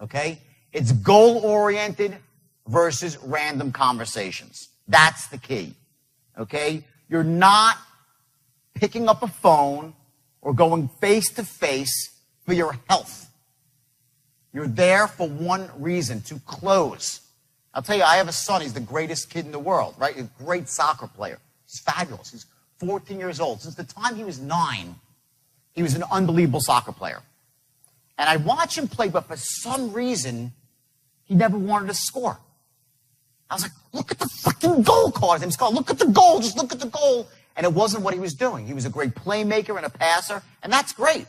Okay? It's goal-oriented versus random conversations. That's the key. Okay? You're not picking up a phone or going face-to-face for your health. You're there for one reason, to close. I'll tell you, I have a son. He's the greatest kid in the world, right? He's a great soccer player. He's fabulous. He's 14 years old. Since the time he was 9, he was an unbelievable soccer player. And I watch him play, but for some reason, he never wanted to score. I was like, look at the fucking goal card. He's called, look at the goal. Just look at the goal. And it wasn't what he was doing. He was a great playmaker and a passer, and that's great.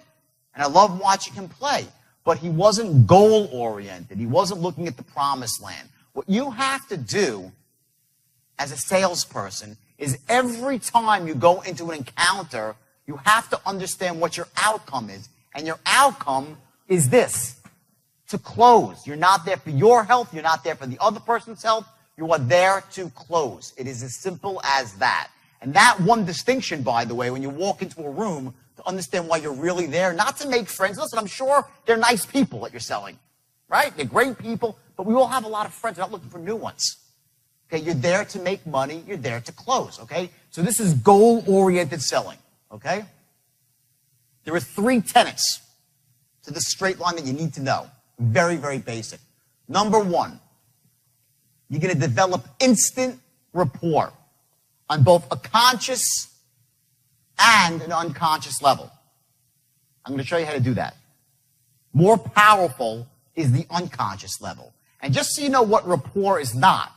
And I love watching him play. But he wasn't goal-oriented. He wasn't looking at the promised land. What you have to do as a salesperson is every time you go into an encounter, you have to understand what your outcome is. And your outcome is this, to close. You're not there for your health. You're not there for the other person's health. You are there to close. It is as simple as that. And that one distinction, by the way, when you walk into a room, to understand why you're really there, not to make friends. Listen, I'm sure they're nice people that you're selling, right? They're great people, but we all have a lot of friends. We're not looking for new ones. Okay, you're there to make money. You're there to close, okay? So this is goal-oriented selling, okay? There are 3 tenets to the straight line that you need to know. Very, very basic. Number 1, you're going to develop instant rapport on both a conscious and an unconscious level. I'm going to show you how to do that. More powerful is the unconscious level. And just so you know what rapport is not,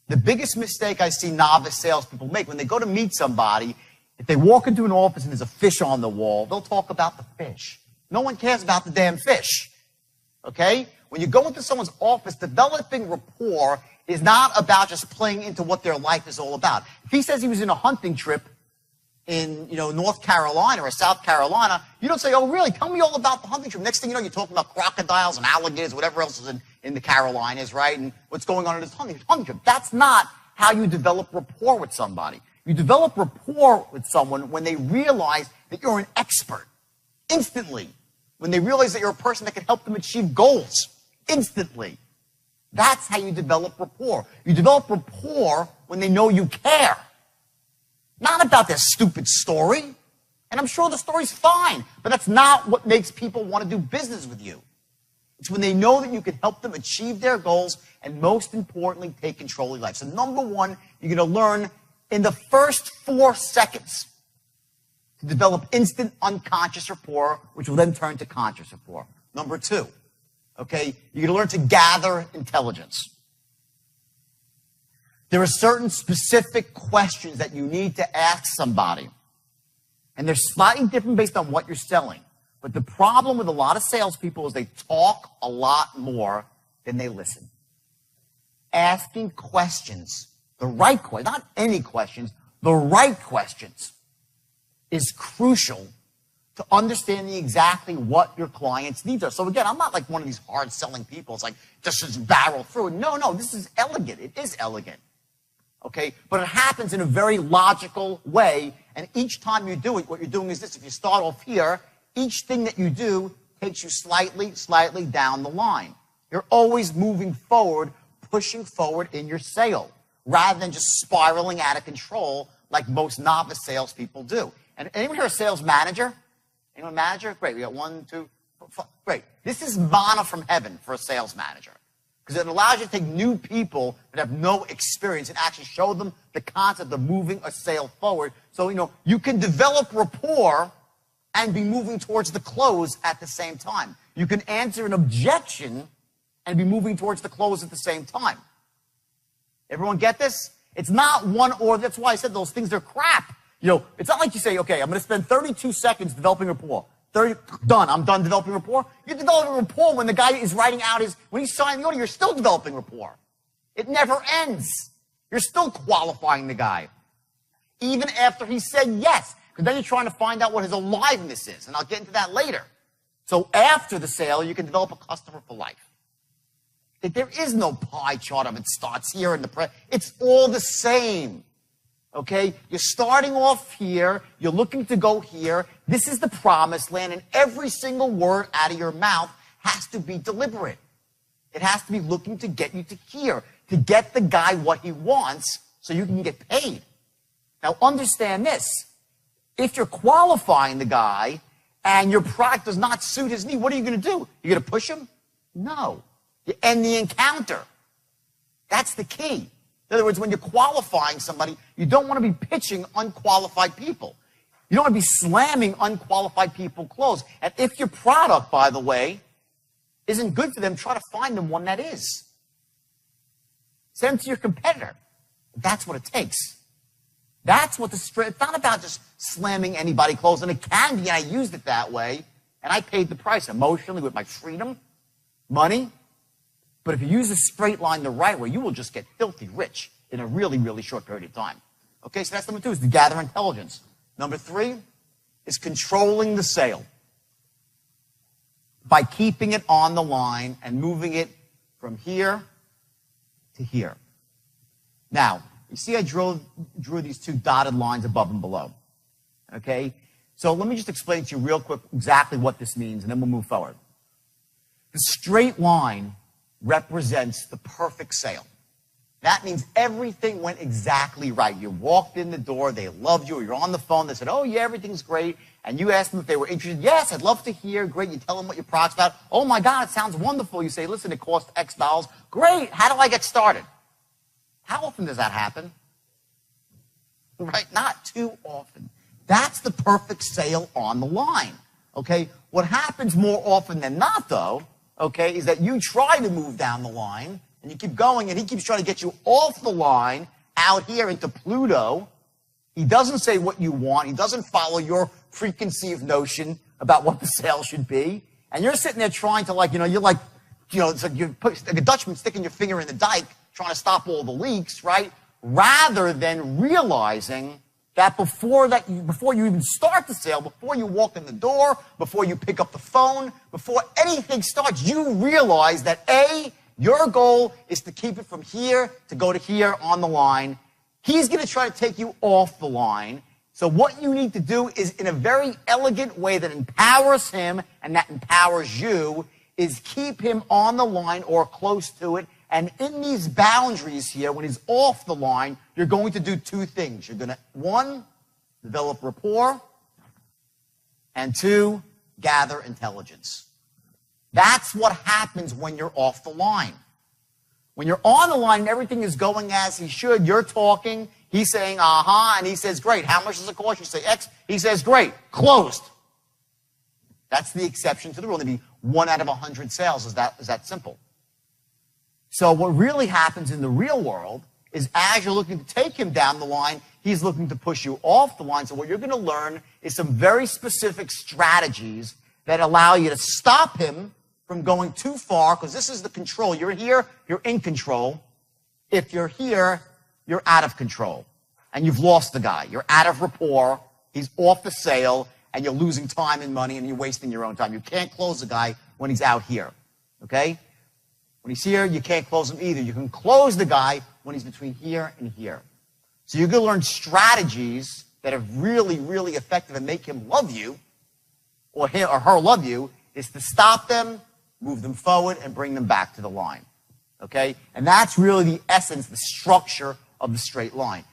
the biggest mistake I see novice salespeople make when they go to meet somebody, if they walk into an office and there's a fish on the wall, they'll talk about the fish. No one cares about the damn fish. Okay? When you go into someone's office, developing rapport is not about just playing into what their life is all about. If he says he was in a hunting trip in, North Carolina or South Carolina, you don't say, oh, really? Tell me all about the hunting trip. Next thing you know, you're talking about crocodiles and alligators, whatever else is in the Carolinas, right? And what's going on in this hunting trip. That's not how you develop rapport with somebody. You develop rapport with someone when they realize that you're an expert. Instantly. When they realize that you're a person that can help them achieve goals. Instantly. That's how you develop rapport. You develop rapport when they know you care. Not about their stupid story. And I'm sure the story's fine, but that's not what makes people want to do business with you. It's when they know that you can help them achieve their goals and, most importantly, take control of your life. So number 1, you're going to learn in the first 4 seconds to develop instant unconscious rapport, which will then turn to conscious rapport. Number 2, okay, you're going to learn to gather intelligence. There are certain specific questions that you need to ask somebody. And they're slightly different based on what you're selling. But the problem with a lot of salespeople is they talk a lot more than they listen. Asking questions, the right questions, not any questions, the right questions, is crucial to understanding exactly what your client's needs are. So again, I'm not like one of these hard-selling people. It's like, just barrel through it. No, this is elegant. It is elegant. Okay? But it happens in a very logical way. And each time you do it, what you're doing is this. If you start off here, each thing that you do takes you slightly down the line. You're always moving forward, pushing forward in your sale, rather than just spiraling out of control like most novice salespeople do. And anyone here a sales manager? Anyone manager? Great. We got 1, 2, 4. Great. This is manna from heaven for a sales manager. Because it allows you to take new people that have no experience and actually show them the concept of moving a sale forward. So, you can develop rapport and be moving towards the close at the same time. You can answer an objection and be moving towards the close at the same time. Everyone get this? It's not one or, that's why I said those things are crap. It's not like you say, okay, I'm going to spend 32 seconds developing rapport. Done. I'm done developing rapport. You're developing rapport when the guy is writing out when he's signing the order, you're still developing rapport. It never ends. You're still qualifying the guy. Even after he said yes. Because then you're trying to find out what his aliveness is. And I'll get into that later. So after the sale, you can develop a customer for life. There is no pie chart of it starts here in the it's all the same. Okay? You're starting off here. You're looking to go here. This is the promised land. And every single word out of your mouth has to be deliberate. It has to be looking to get you to here, to get the guy what he wants so you can get paid. Now understand this. If you're qualifying the guy and your product does not suit his need, what are you going to do? You're going to push him? No. You end the encounter. That's the key. In other words, when you're qualifying somebody, you don't want to be pitching unqualified people. You don't want to be slamming unqualified people closed. And if your product, by the way, isn't good for them, try to find them one that is. Send them to your competitor. That's what it takes. That's what it's not about just slamming anybody closed. And it can be, and I used it that way, and I paid the price emotionally with my freedom, money. But if you use a straight line the right way, you will just get filthy rich in a really, really short period of time. Okay, so that's number 2, is to gather intelligence. Number 3 is controlling the sale by keeping it on the line and moving it from here to here. Now, you see I drew these 2 dotted lines above and below. Okay? So let me just explain to you real quick exactly what this means, and then we'll move forward. The straight line represents the perfect sale. That means everything went exactly right. You walked in the door, they loved you, you're on the phone, they said, oh yeah, everything's great, and you asked them if they were interested. Yes, I'd love to hear. Great. You tell them what your product's about. Oh my God, it sounds wonderful. You say, listen, it costs X dollars. Great. How do I get started? How often does that happen? Right? Not too often. That's the perfect sale on the line. Okay? What happens more often than not, though, okay, is that you try to move down the line, and you keep going, and he keeps trying to get you off the line, out here into Pluto. He doesn't say what you want. He doesn't follow your preconceived notion about what the sale should be. And you're sitting there trying to, like, you're like, it's like you're like a Dutchman sticking your finger in the dike, trying to stop all the leaks, right? Rather than realizing that before you even start the sale, before you walk in the door, before you pick up the phone, before anything starts, you realize that A, your goal is to keep it from here to go to here on the line. He's going to try to take you off the line. So what you need to do is, in a very elegant way that empowers him and that empowers you, is keep him on the line or close to it. And in these boundaries here, when he's off the line, you're going to do 2 things. You're going to, 1, develop rapport, and 2, gather intelligence. That's what happens when you're off the line. When you're on the line and everything is going as he should, you're talking, he's saying, uh-huh, and he says, great. How much does it cost? You say X. He says, great. Closed. That's the exception to the rule. There'd be 1 out of 100 sales. Is that simple? So what really happens in the real world is, as you're looking to take him down the line, he's looking to push you off the line. So what you're going to learn is some very specific strategies that allow you to stop him from going too far, because this is the control. You're here, you're in control. If you're here, you're out of control. And you've lost the guy. You're out of rapport. He's off the sale, and you're losing time and money, and you're wasting your own time. You can't close the guy when he's out here. Okay? When he's here, you can't close him either. You can close the guy when he's between here and here. So you're going to learn strategies that are really, really effective and make him love you, or him or her love you, is to stop them, move them forward, and bring them back to the line. Okay? And that's really the essence, the structure of the straight line.